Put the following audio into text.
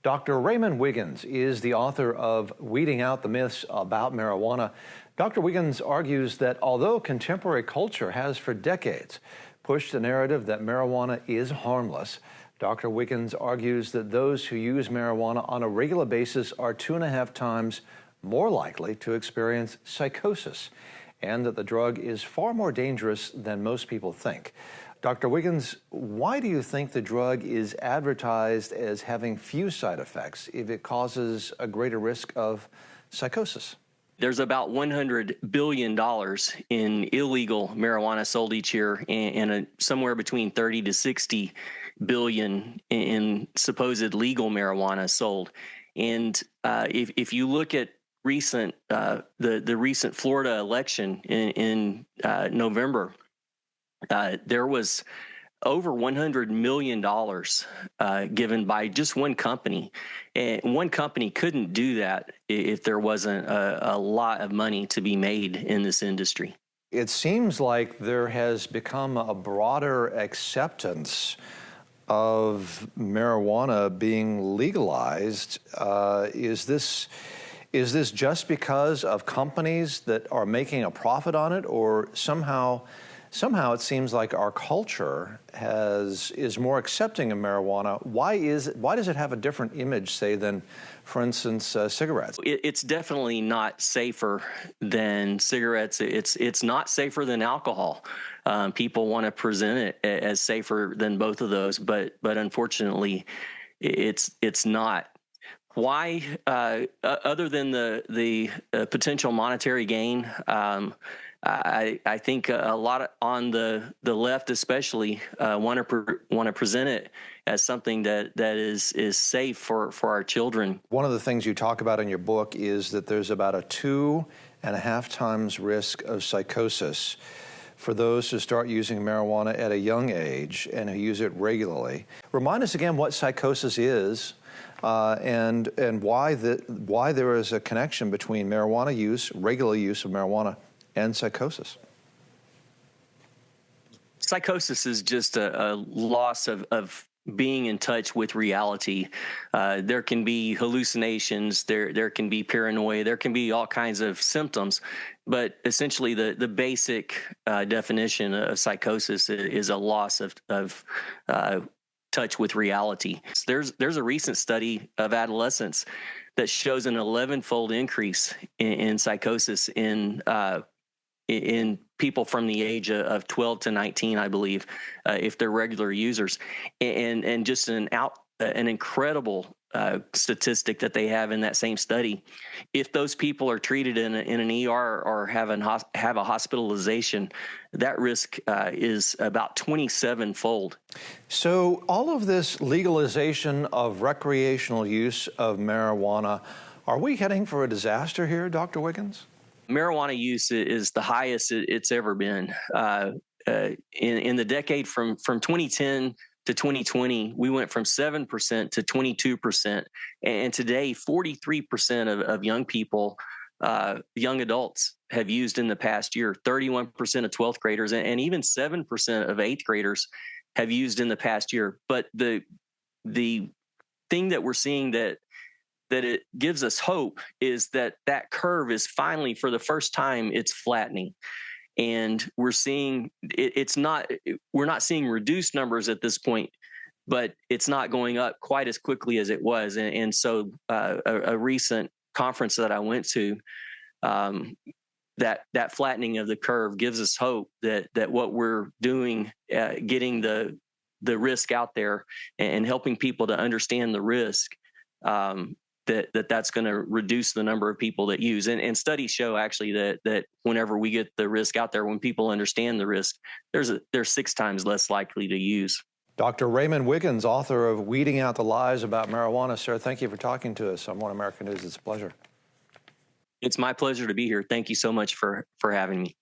Dr. Raymond Wiggins is the author of Weeding Out the Myths About Marijuana. Dr. Wiggins argues that although contemporary culture has for decades pushed the narrative that marijuana is harmless, Dr. Wiggins argues that those who use marijuana on a regular basis are 2.5 times more likely to experience psychosis, and that the drug is far more dangerous than most people think. Dr. Wiggins, why do you think the drug is advertised as having few side effects if it causes a greater risk of psychosis? There's about $100 billion in illegal marijuana sold each year, and somewhere between 30 to 60 billion in supposed legal marijuana sold. And if you look at the recent Florida election in November, there was over $100 million given by just one company. And one company couldn't do that if there wasn't a lot of money to be made in this industry. It seems like there has become a broader acceptance of marijuana being legalized. Is this just because of companies that are making a profit on it, or somehow it seems like our culture is more accepting of marijuana? Why does it have a different image, say, than, for instance, cigarettes? It's definitely not safer than cigarettes. It's not safer than alcohol. People want to present it as safer than both of those, but unfortunately, it's not. Why? Other than the potential monetary gain. I think a lot on the left, especially, want to present it as something that is safe for our children. One of the things you talk about in your book is that there's about a 2.5 times risk of psychosis for those who start using marijuana at a young age and who use it regularly. Remind us again what psychosis is, and why there is a connection between marijuana use, regular use of marijuana, and psychosis. Psychosis is just a loss of being in touch with reality. There can be hallucinations, there can be paranoia, there can be all kinds of symptoms, but essentially the basic definition of psychosis is a loss of touch with reality. There's a recent study of adolescents that shows an 11-fold increase in psychosis in people from the age of 12 to 19, I believe, if they're regular users, and just an incredible statistic that they have in that same study. If those people are treated in an ER or have a hospitalization, that risk is about 27-fold. So all of this legalization of recreational use of marijuana, are we heading for a disaster here, Dr. Wiggins? Marijuana use is the highest it's ever been. In the decade from 2010 to 2020, we went from 7% to 22%. And today, 43% of young people, young adults, have used in the past year. 31% of 12th graders and even 7% of 8th graders have used in the past year. But the thing that we're seeing that it gives us hope is that curve is finally, for the first time, it's flattening. And we're seeing we're not seeing reduced numbers at this point, but it's not going up quite as quickly as it was. And so a recent conference that I went to, that flattening of the curve gives us hope that what we're doing, getting the risk out there and helping people to understand the risk, that's going to reduce the number of people that use. And studies show actually that whenever we get the risk out there, when people understand the risk, they're 6 times less likely to use. Dr. Raymond Wiggins, author of Weeding Out the Lies About Marijuana. Sir, thank you for talking to us on One American News. It's a pleasure. It's my pleasure to be here. Thank you so much for having me.